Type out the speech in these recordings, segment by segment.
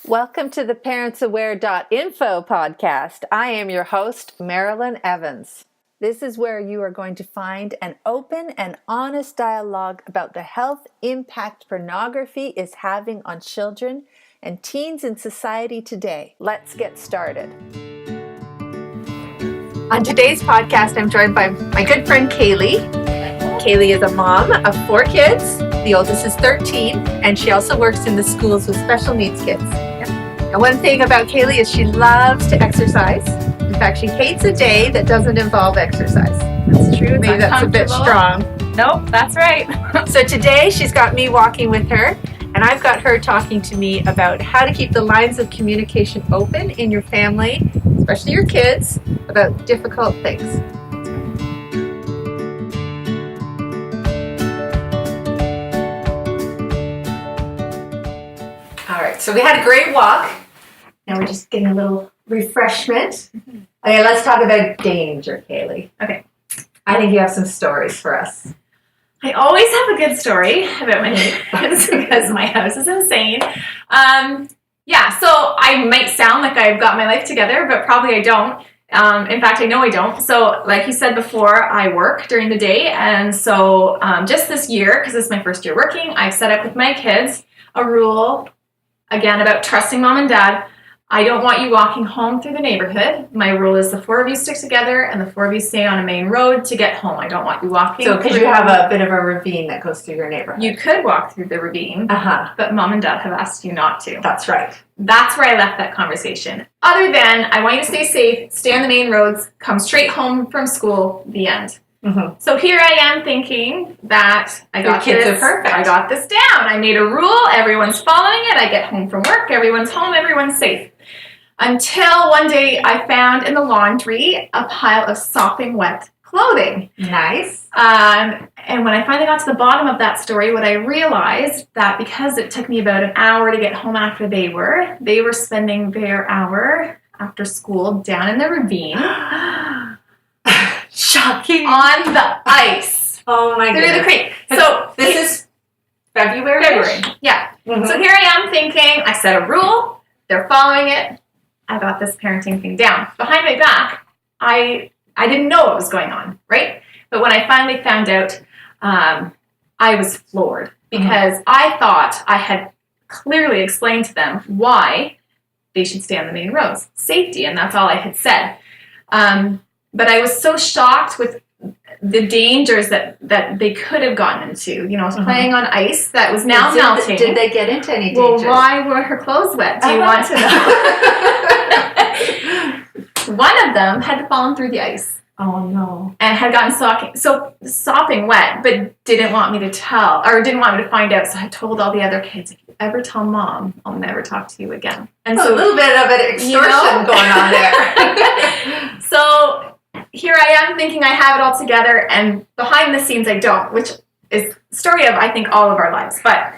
Welcome to the parentsaware.info podcast. I am your host, Marilyn Evans. This is where you are going to find an open and honest dialogue about the health impact pornography is having on children and teens in society today. Let's get started. On today's podcast, I'm joined by my good friend Kayley. Kayley is a mom of 4 kids. The oldest is 13, and she also works in the schools with special needs kids. And one thing about Kayley is she loves to exercise. In fact, she hates a day that doesn't involve exercise. That's true. Maybe that's a bit strong. Nope, that's right. So today she's got me walking with her, and I've got her talking to me about how to keep the lines of communication open in your family, especially your kids, about difficult things. All right, so we had a great walk. Now we're just getting a little refreshment. Okay, let's talk about danger, Kayley. Okay. I think you have some stories for us. I always have a good story about my kids because my house is insane. So I might sound like I've got my life together, but probably I don't. In fact, I know I don't. So like you said before, I work during the day. And so just this year, because this is my first year working, I've set up with my kids a rule, again, about trusting mom and dad. I don't want you walking home through the neighborhood. My rule is the 4 of you stick together and the 4 of you stay on a main road to get home. I don't want you walking. So because you have a bit of a ravine that goes through your neighborhood. You could walk through the ravine, but mom and dad have asked you not to. That's right. That's where I left that conversation. Other than, I want you to stay safe, stay on the main roads, come straight home from school, the end. Mm-hmm. So here I am thinking that I got your kids are perfect. I got this down. I made a rule. Everyone's following it. I get home from work. Everyone's home. Everyone's safe. Until one day I found in the laundry a pile of sopping wet clothing. Nice. And when I finally got to the bottom of that story, what I realized that because it took me about an hour to get home after they were spending their hour after school down in the ravine. Shocking. On the ice. Oh my goodness. Through the creek. So this is February? Yeah. Mm-hmm. So here I am thinking, I set a rule, they're following it, I got this parenting thing down. Behind my back, I didn't know what was going on, right? But when I finally found out, I was floored because I thought I had clearly explained to them why they should stay on the main roads. Safety, and that's all I had said. But I was so shocked with the dangers that they could have gotten into. You know, I was playing on ice that was now melting. Did they get into any dangers? Well, why were her clothes wet? Do you want to know? One of them had fallen through the ice. Oh, no. And had gotten sopping wet, but didn't want me to tell, or didn't want me to find out. So I told all the other kids, if you ever tell mom, I'll never talk to you again. And so a little bit of an extortion going on there. So here I am thinking I have it all together, and behind the scenes I don't, which is the story of, I think, all of our lives. But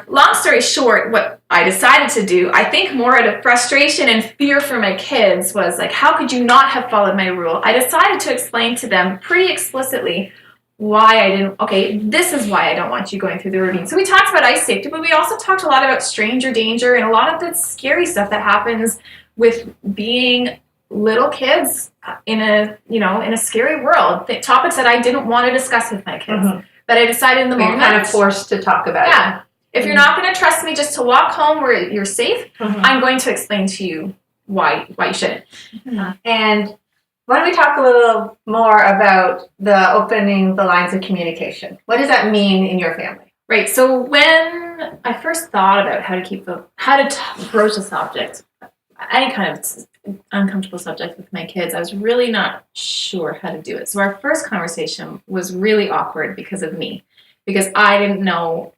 long story short, what I decided to do, I think more out of frustration and fear for my kids, was like, how could you not have followed my rule? I decided to explain to them pretty explicitly why I didn't, this is why I don't want you going through the ravine. So we talked about ice safety, but we also talked a lot about stranger danger and a lot of the scary stuff that happens with being little kids in a scary world. The topics that I didn't want to discuss with my kids, but I decided in the moment. You're kind of forced to talk about it. Yeah. If you're not going to trust me just to walk home where you're safe, I'm going to explain to you why you shouldn't. And why don't we talk a little more about the opening the lines of communication? What does that mean in your family? Right. So when I first thought about how to broach a subject, any kind of uncomfortable subject with my kids, I was really not sure how to do it. So our first conversation was really awkward because of me, because I didn't know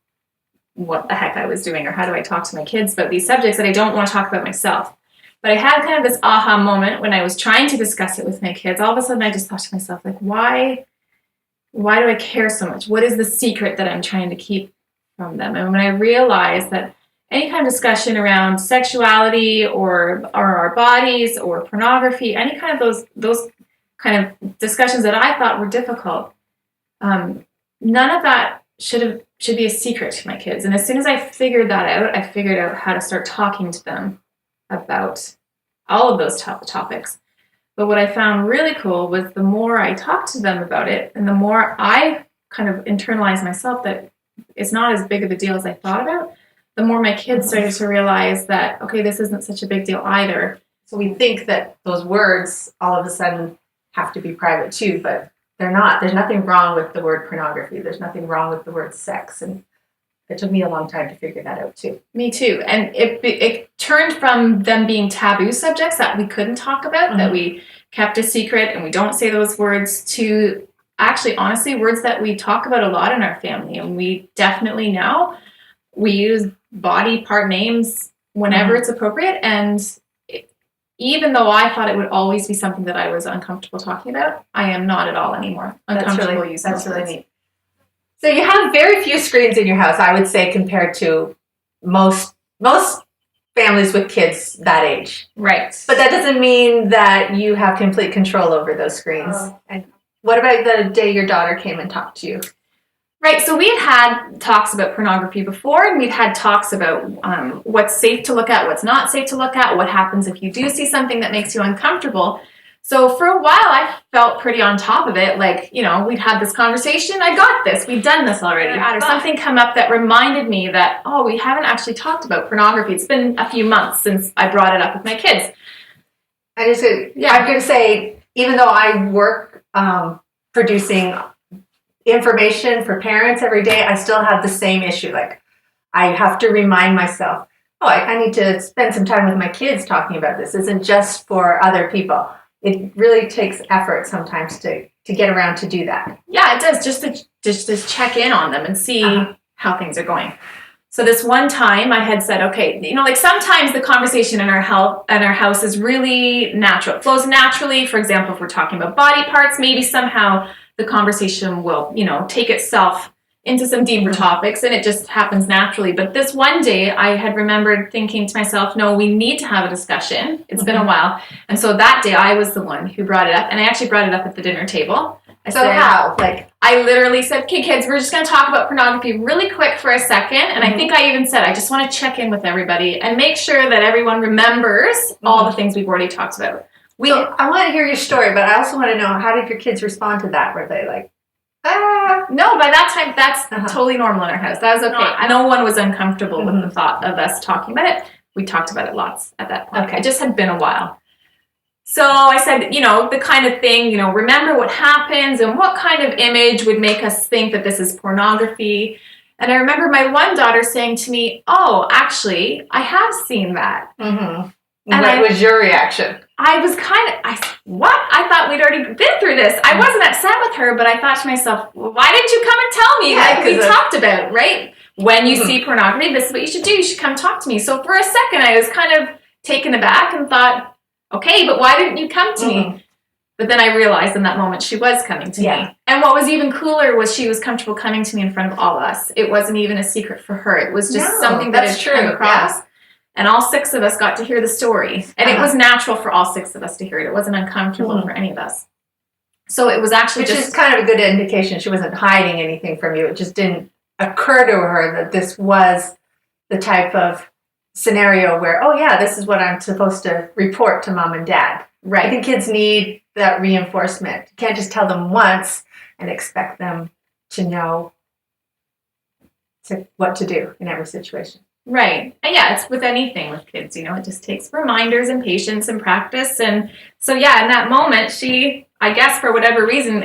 what the heck I was doing or how do I talk to my kids about these subjects that I don't want to talk about myself. But I had kind of this aha moment when I was trying to discuss it with my kids. All of a sudden I just thought to myself, like, why do I care so much? What is the secret that I'm trying to keep from them? And when I realized that any kind of discussion around sexuality or our bodies or pornography, any kind of those kind of discussions that I thought were difficult, none of that should should be a secret to my kids. And as soon as I figured that out, I figured out how to start talking to them about all of those topics. But what I found really cool was the more I talked to them about it, and the more I kind of internalized myself that it's not as big of a deal as I thought about, the more my kids started to realize that, okay, this isn't such a big deal either. So we think that those words all of a sudden have to be private too, but they're not. There's nothing wrong with the word pornography. There's nothing wrong with the word sex. And it took me a long time to figure that out too. Me too. And it turned from them being taboo subjects that we couldn't talk about, that we kept a secret and we don't say those words, to actually, honestly, words that we talk about a lot in our family. And we definitely now, we use body part names whenever it's appropriate. And even though I thought it would always be something that I was uncomfortable talking about, I am not at all anymore uncomfortable using That's really neat. So you have very few screens in your house, I would say, compared to most families with kids that age. Right. But that doesn't mean that you have complete control over those screens. And what about the day your daughter came and talked to you? Right, so we had talks about pornography before, and we'd had talks about what's safe to look at, what's not safe to look at, what happens if you do see something that makes you uncomfortable. So for a while, I felt pretty on top of it. Like, we'd had this conversation. I got this. We'd done this already. Or something come up that reminded me that, we haven't actually talked about pornography. It's been a few months since I brought it up with my kids. I'm going to say, even though I work producing information for parents every day, I still have the same issue. Like, I have to remind myself, I need to spend some time with my kids talking about this. This isn't just for other people. It really takes effort sometimes to get around to do that. Yeah, it does, just to check in on them and see how things are going. So this one time I had said, okay, like sometimes the conversation in our house is really natural. It flows naturally. For example, if we're talking about body parts, maybe somehow the conversation will, take itself into some deeper topics, and it just happens naturally. But this one day I had remembered thinking to myself, no, we need to have a discussion. It's been a while. And so that day I was the one who brought it up, and I actually brought it up at the dinner table. How? I literally said, okay, kids, we're just going to talk about pornography really quick for a second. And I think I even said, I just want to check in with everybody and make sure that everyone remembers all the things we've already talked about. I want to hear your story, but I also want to know, how did your kids respond to that? Were they like, No, by that time, that's totally normal in our house. That was okay. No one was uncomfortable with the thought of us talking about it. We talked about it lots at that point. Okay. It just had been a while. So I said, the kind of thing, remember what happens and what kind of image would make us think that this is pornography. And I remember my one daughter saying to me, oh, actually, I have seen that. Mm-hmm. And what was your reaction? I was what? I thought we'd already been through this. I wasn't upset with her, but I thought to myself, well, why didn't you come and tell me? Like we talked about, right? When you see pornography, this is what you should do. You should come talk to me. So for a second, I was kind of taken aback and thought, okay, but why didn't you come to me? But then I realized in that moment she was coming to me. And what was even cooler was she was comfortable coming to me in front of all of us. It wasn't even a secret for her. It was just something that had come across. Yeah. And all 6 of us got to hear the story. And it was natural for all 6 of us to hear it. It wasn't uncomfortable for any of us. So it was actually Which is kind of a good indication she wasn't hiding anything from you. It just didn't occur to her that this was the type of scenario where, this is what I'm supposed to report to mom and dad. Right. I think kids need that reinforcement. You can't just tell them once and expect them to know what to do in every situation. Right. And it's with anything with kids, it just takes reminders and patience and practice. And so, in that moment, she, I guess for whatever reason,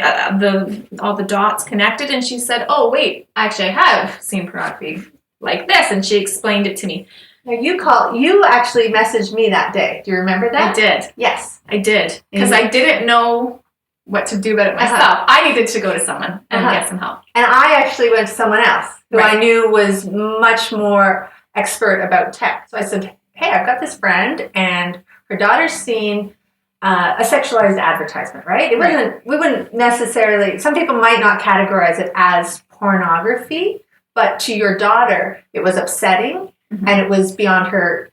all the dots connected, and she said, oh, wait, actually I have seen pornography like this. And she explained it to me. Now you actually messaged me that day. Do you remember that? I did. Yes. I did. Because I didn't know what to do about it myself. I needed to go to someone and get some help. And I actually went to someone else who I knew was much more expert about tech. So I said, hey, I've got this friend and her daughter's seen a sexualized advertisement, right? We wouldn't necessarily, some people might not categorize it as pornography, but to your daughter, it was upsetting and it was beyond her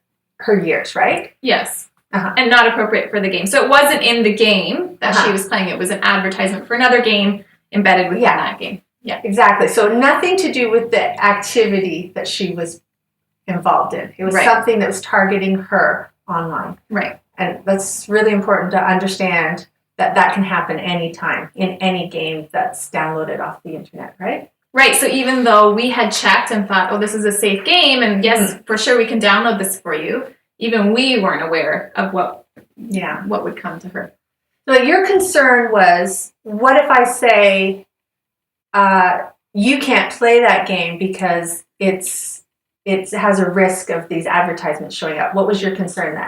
years, right? Yes. And not appropriate for the game. So it wasn't in the game that she was playing. It was an advertisement for another game embedded within that game. Yeah. Exactly. So nothing to do with the activity that she was involved in. It was something that was targeting her online. Right. And that's really important to understand that can happen anytime in any game that's downloaded off the internet, right? Right. So even though we had checked and thought, oh, this is a safe game, and yes, for sure we can download this for you, even we weren't aware of what would come to her. So your concern was, what if I say, you can't play that game because it has a risk of these advertisements showing up? What was your concern there?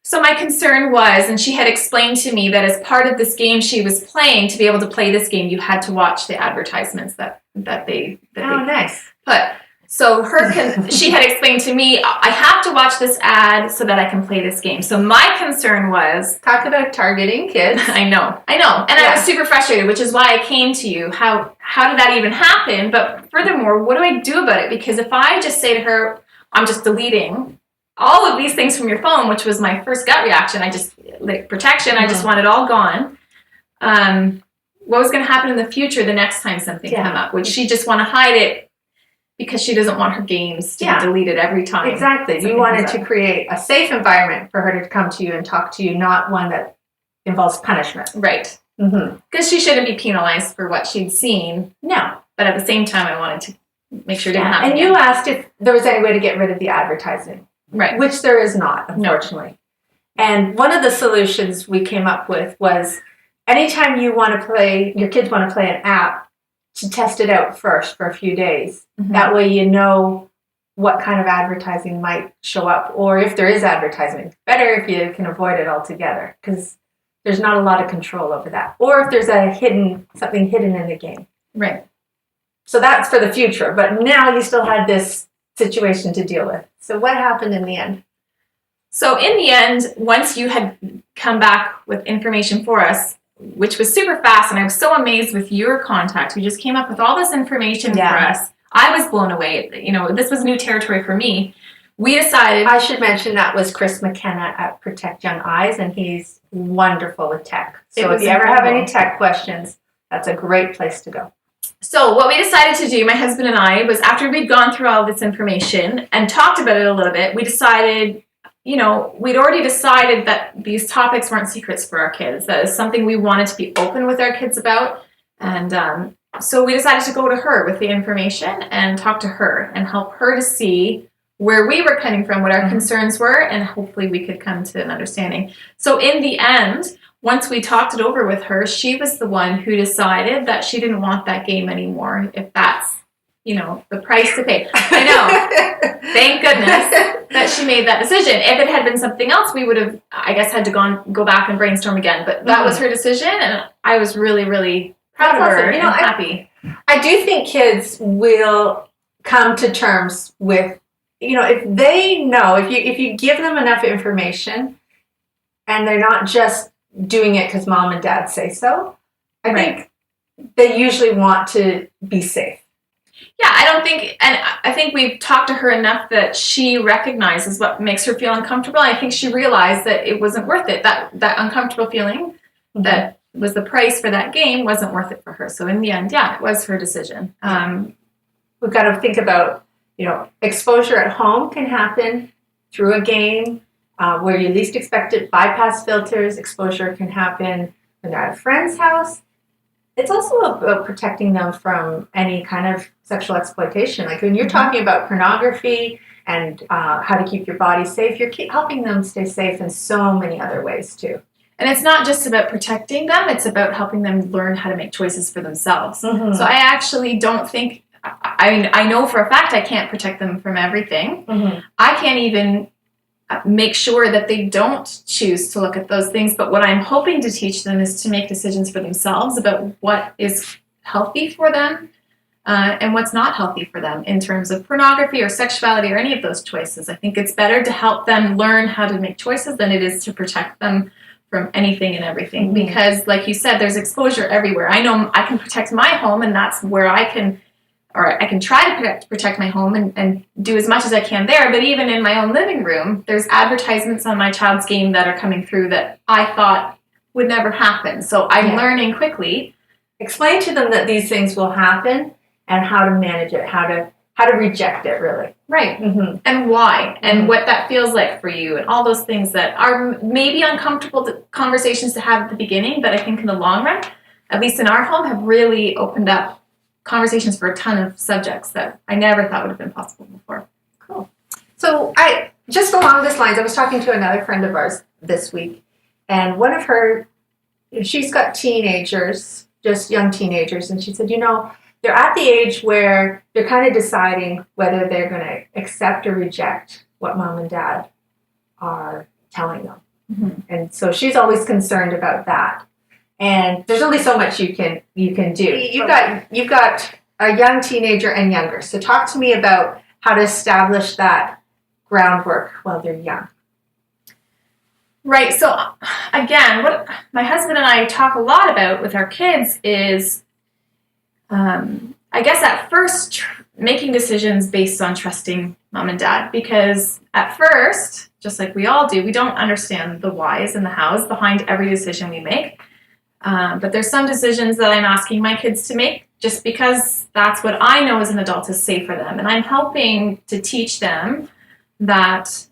So my concern was, and she had explained to me that as part of this game she was playing, to be able to play this game, you had to watch the advertisements that they nice. put. So she had explained to me, I have to watch this ad so that I can play this game. So my concern was... Talk about targeting kids. I know. And I was super frustrated, which is why I came to you. How did that even happen? But furthermore, what do I do about it? Because if I just say to her, I'm just deleting all of these things from your phone, which was my first gut reaction, I just, like, protection, I just want it all gone. What was going to happen in the future the next time something came up? Would she just want to hide it because she doesn't want her games to be deleted every time? Exactly. You wanted to create a safe environment for her to come to you and talk to you, not one that involves punishment. Right. Because she shouldn't be penalized for what she'd seen. No. But at the same time, I wanted to make sure it didn't happen. And you asked if there was any way to get rid of the advertising. Right. Which there is not, unfortunately. No. And one of the solutions we came up with was, anytime your kids want to play an app, to test it out first for a few days. That way you know what kind of advertising might show up, or if there is advertising. Better if you can avoid it altogether, because there's not a lot of control over that. Or if there's something hidden in the game. Right. So that's for the future. But now you still had this situation to deal with. So what happened in the end? So in the end, once you had come back with information for us, which was super fast, and I was so amazed with your contact. You just came up with all this information for us. I was blown away. This was new territory for me. We decided... I should mention that was Chris McKenna at Protect Young Eyes, and he's wonderful with tech. So if you ever have any tech questions, that's a great place to go. So what we decided to do, my husband and I, was after we'd gone through all this information and talked about it a little bit, we decided... we'd already decided that these topics weren't secrets for our kids. That is something we wanted to be open with our kids about. And so we decided to go to her with the information and talk to her and help her to see where we were coming from, what our concerns were, and hopefully we could come to an understanding. So in the end, once we talked it over with her, she was the one who decided that she didn't want that game anymore, if that's the price to pay. I know. Thank goodness that she made that decision. If it had been something else, we would have, I guess, had to go back and brainstorm again. But that was her decision, and I was really, really proud of her and happy. I do think kids will come to terms with, if they know, if you give them enough information, and they're not just doing it because mom and dad say so, I think they usually want to be safe. Yeah, I think we've talked to her enough that she recognizes what makes her feel uncomfortable. I think she realized that it wasn't worth it. That uncomfortable feeling that was the price for that game wasn't worth it for her. So in the end, it was her decision. We've got to think about, exposure at home can happen through a game where you least expect it, bypass filters. Exposure can happen when they're at a friend's house. It's also about protecting them from any kind of sexual exploitation. Like when you're talking about pornography and how to keep your body safe, you're helping them stay safe in so many other ways too. And it's not just about protecting them, it's about helping them learn how to make choices for themselves. So I actually don't think, I know for a fact I can't protect them from everything. I can't even make sure that they don't choose to look at those things. But what I'm hoping to teach them is to make decisions for themselves about what is healthy for them and what's not healthy for them in terms of pornography or sexuality or any of those choices. I think it's better to help them learn how to make choices than it is to protect them from anything and everything. Because like you said, there's exposure everywhere. I know I can protect my home, and that's where I can try to protect my home and do as much as I can there. But even in my own living room, there's advertisements on my child's game that are coming through that I thought would never happen. So I'm learning quickly. Explain to them that these things will happen and how to manage it, how to reject it, really. Right. Mm-hmm. And why, and Mm-hmm. what that feels like for you, and all those things that are maybe uncomfortable conversations to have at the beginning, but I think in the long run, at least in our home, have really opened up conversations for a ton of subjects that I never thought would have been possible before. Cool. So just along this lines, I was talking to another friend of ours this week, and she's got teenagers, just young teenagers, and she said, they're at the age where they're kind of deciding whether they're going to accept or reject what mom and dad are telling them. Mm-hmm. And so she's always concerned about that. And there's only so much you can do. You've got a young teenager and younger. So talk to me about how to establish that groundwork while they're young. Right. So again, what my husband and I talk a lot about with our kids is, I guess at first making decisions based on trusting mom and dad, because at first, just like we all do, we don't understand the whys and the hows behind every decision we make. But there's some decisions that I'm asking my kids to make just because that's what I know as an adult is safe for them. And I'm helping to teach them that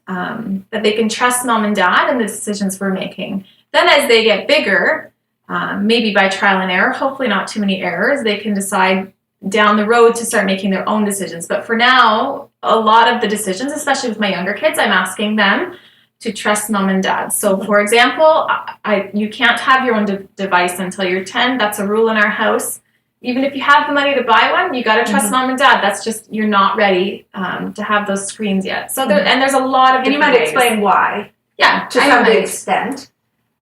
they can trust mom and dad in the decisions we're making. Then as they get bigger, maybe by trial and error, hopefully not too many errors, they can decide down the road to start making their own decisions. But for now, a lot of the decisions, especially with my younger kids, I'm asking them to trust mom and dad. So for example, you can't have your own device until you're 10. That's a rule in our house. Even if you have the money to buy one, you got to trust mom and dad. That's just, you're not ready to have those screens yet. So there's a lot of different And you might ways. explain why. Yeah, to some extent.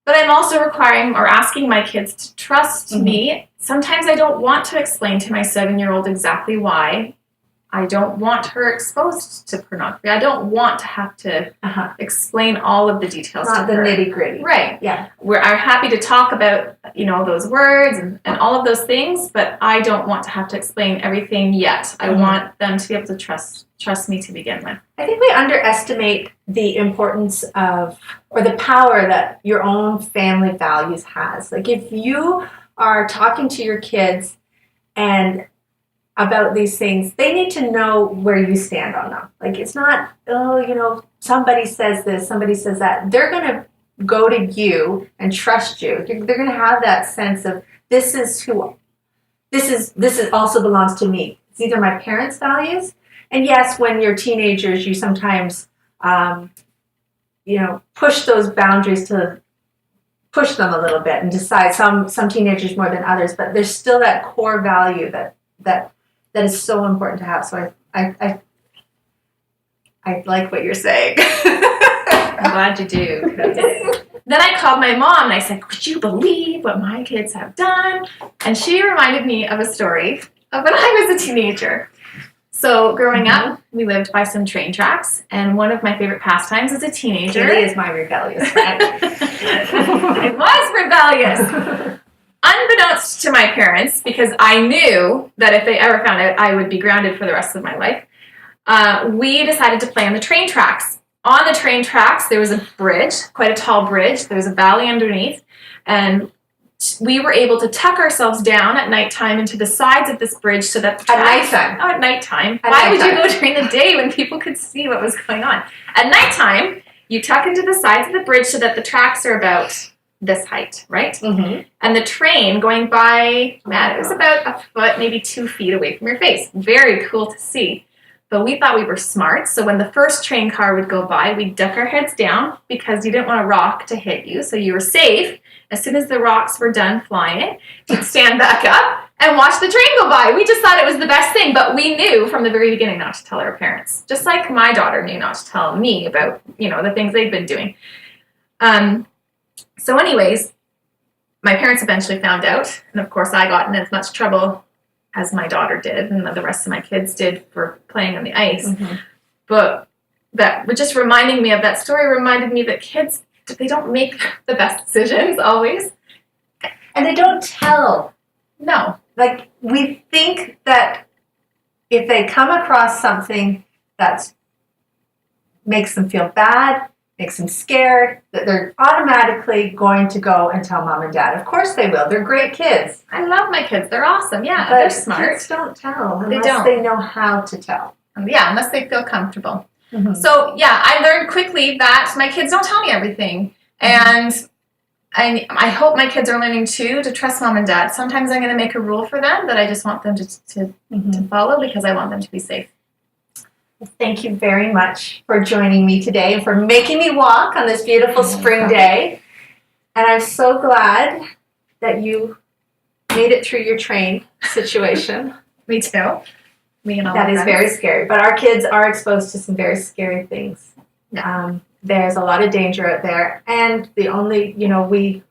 But I'm also requiring or asking my kids to trust me. Sometimes I don't want to explain to my 7-year-old exactly why. I don't want her exposed to pornography. I don't want to have to explain all of the details Not to her. the nitty-gritty. Right. Yeah. We're happy to talk about, those words and all of those things, but I don't want to have to explain everything yet. I want them to be able to trust me to begin with. I think we underestimate the importance of, or the power that your own family values has. Like if you are talking to your kids and about these things, they need to know where you stand on them. Like it's not, somebody says this, somebody says that. They're going to go to you and trust you. They're going to have that sense of this is also belongs to me. It's either my parents' values. And yes, when you're teenagers, you sometimes, push those boundaries to push them a little bit and decide some teenagers more than others, but there's still that core value that is so important to have. So I like what you're saying. I'm glad you do. Then I called my mom and I said, could you believe what my kids have done? And she reminded me of a story of when I was a teenager. So growing up, we lived by some train tracks, and one of my favorite pastimes as a teenager. Kayley is my rebellious friend. I was rebellious. Unbeknownst to my parents, because I knew that if they ever found out, I would be grounded for the rest of my life, we decided to play on the train tracks. On the train tracks, there was a bridge, quite a tall bridge. There was a valley underneath, and we were able to tuck ourselves down at nighttime into the sides of this bridge so that the tracks... At nighttime? Why would you go during the day when people could see what was going on? At nighttime, you tuck into the sides of the bridge so that the tracks are about this height, right? Mm-hmm. And the train going by, it was about a foot, maybe 2 feet away from your face. Very cool to see. But we thought we were smart, so when the first train car would go by, we'd duck our heads down because you didn't want a rock to hit you, so you were safe. As soon as the rocks were done flying, you'd stand back up and watch the train go by. We just thought it was the best thing, but we knew from the very beginning not to tell our parents. Just like my daughter knew not to tell me about, the things they've been doing. So anyways, my parents eventually found out, and of course I got in as much trouble as my daughter did and the rest of my kids did for playing on the ice. Mm-hmm. But that just reminding me of that story reminded me that kids, they don't make the best decisions always. And they don't tell. No. Like, we think that if they come across something that makes them feel bad, makes them scared, that they're automatically going to go and tell mom and dad. Of course they will. They're great kids. I love my kids. They're awesome. Yeah, But they're smart. kids don't tell They unless don't. they know how to tell. Yeah, unless they feel comfortable. Mm-hmm. So, yeah, I learned quickly that my kids don't tell me everything. And I hope my kids are learning, too, to trust mom and dad. Sometimes I'm going to make a rule for them that I just want them to follow because I want them to be safe. Thank you very much for joining me today and for making me walk on this beautiful spring day. And I'm so glad that you made it through your train situation. Me too. Me and all That my is friends. very scary. But our kids are exposed to some very scary things. There's a lot of danger out there. And the only, we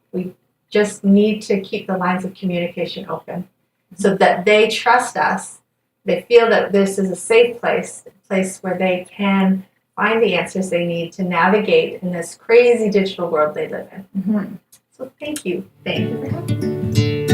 just need to keep the lines of communication open so that they trust us. They feel that this is a safe place, a place where they can find the answers they need to navigate in this crazy digital world they live in. Mm-hmm. So thank you. Thank you for coming.